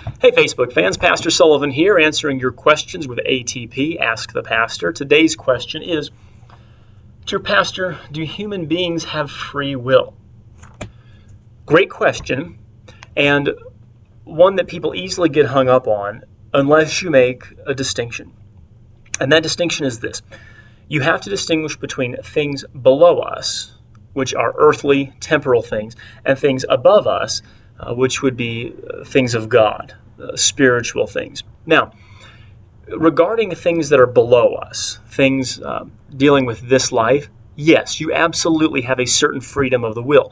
Hey Facebook fans, Pastor Sullivan here answering your questions with ATP, Ask the Pastor. Today's question is, Dear Pastor, do human beings have free will? Great question, and one that people easily get hung up on unless you make a distinction. And that distinction is this. You have to distinguish between things below us, which are earthly, temporal things, and things above us, which would be things of God, spiritual things. Now, regarding things that are below us, things dealing with this life, yes, you absolutely have a certain freedom of the will.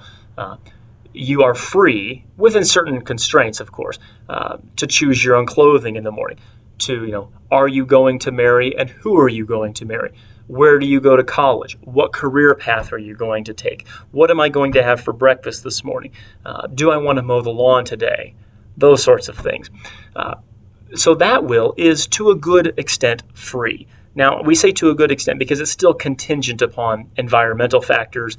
You are free, within certain constraints, of course, to choose your own clothing in the morning, to, are you going to marry and who are you going to marry? Where do you go to college? What career path are you going to take? What am I going to have for breakfast this morning? Do I want to mow the lawn today? Those sorts of things. So that will is, to a good extent, free. Now, we say to a good extent because it's still contingent upon environmental factors,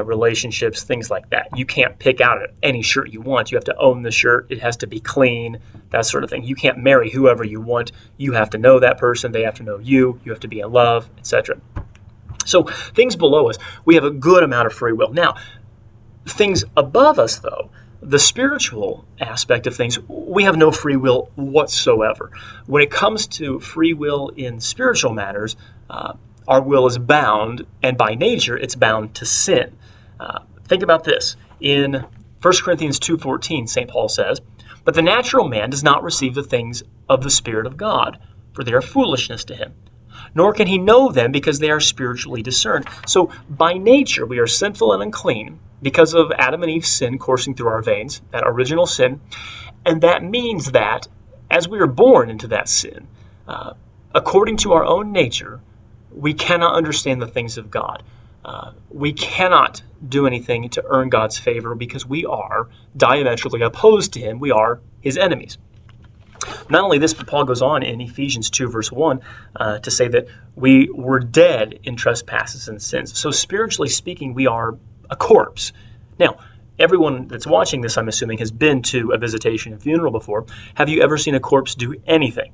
relationships, things like that. You can't pick out any shirt you want. You have to own the shirt. It has to be clean, that sort of thing. You can't marry whoever you want. You have to know that person. They have to know you. You have to be in love, etc. So things below us, we have a good amount of free will. Now, things above us, though, the spiritual aspect of things, we have no free will whatsoever. When it comes to free will in spiritual matters, our will is bound, and by nature, it's bound to sin. Think about this. In 1 Corinthians 2:14, St. Paul says, "But the natural man does not receive the things of the Spirit of God, for they are foolishness to him. Nor can he know them because they are spiritually discerned." So by nature, we are sinful and unclean because of Adam and Eve's sin coursing through our veins, that original sin. And that means that as we are born into that sin, according to our own nature, we cannot understand the things of God. We cannot do anything to earn God's favor because we are diametrically opposed to him. We are his enemies. Not only this, but Paul goes on in Ephesians 2, verse 1, to say that we were dead in trespasses and sins. So spiritually speaking, we are a corpse. Now, everyone that's watching this, I'm assuming, has been to a visitation and funeral before. Have you ever seen a corpse do anything?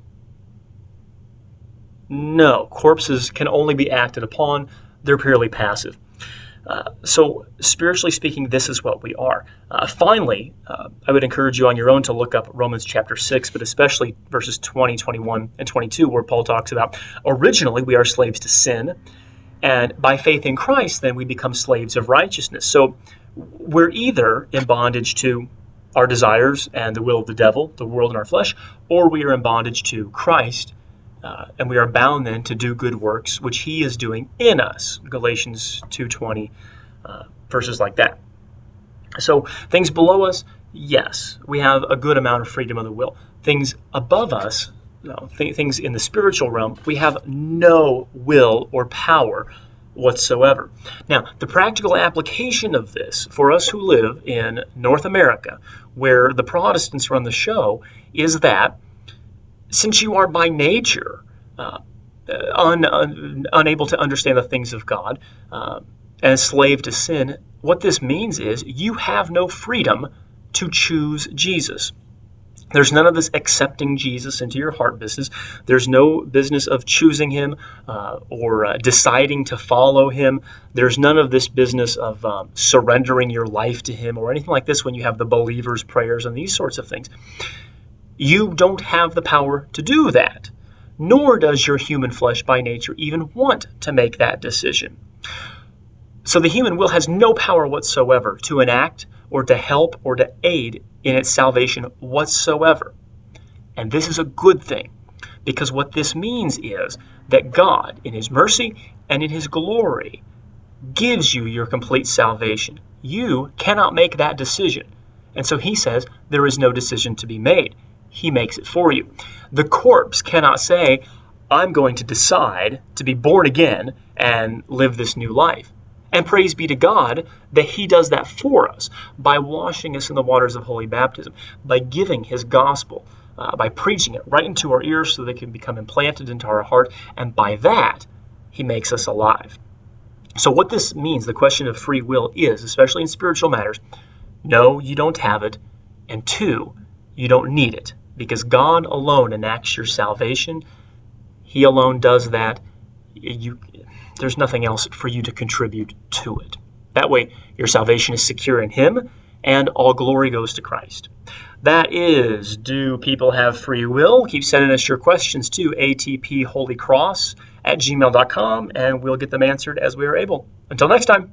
No. Corpses can only be acted upon. They're purely passive. So spiritually speaking, this is what we are. Finally, I would encourage you on your own to look up Romans chapter 6, but especially verses 20, 21, and 22, where Paul talks about originally we are slaves to sin, and by faith in Christ, then we become slaves of righteousness. So we're either in bondage to our desires and the will of the devil, the world and our flesh, or we are in bondage to Christ, and we are bound then to do good works, which he is doing in us. Galatians 2:20, verses like that. So things below us, yes, we have a good amount of freedom of the will. Things above us, things in the spiritual realm, we have no will or power whatsoever. Now, the practical application of this for us who live in North America, where the Protestants run the show, is that since you are by nature unable to understand the things of God and a slave to sin, what this means is you have no freedom to choose Jesus. There's none of this accepting Jesus into your heart business. There's no business of choosing him or deciding to follow him. There's none of this business of surrendering your life to him or anything like this when you have the believer's prayers and these sorts of things. You don't have the power to do that, nor does your human flesh by nature even want to make that decision. So the human will has no power whatsoever to enact or to help or to aid in its salvation whatsoever. And this is a good thing, because what this means is that God, in his mercy and in his glory, gives you your complete salvation. You cannot make that decision. And so he says there is no decision to be made. He makes it for you. The corpse cannot say, I'm going to decide to be born again and live this new life. And praise be to God that he does that for us by washing us in the waters of holy baptism, by giving his gospel, by preaching it right into our ears so they can become implanted into our heart. And by that, he makes us alive. So what this means, the question of free will is, especially in spiritual matters, no, you don't have it. And two, you don't need it, because God alone enacts your salvation. He alone does that. There's nothing else for you to contribute to it. That way, your salvation is secure in Him, and all glory goes to Christ. That is, do people have free will? Keep sending us your questions to atpholycross@gmail.com, and we'll get them answered as we are able. Until next time.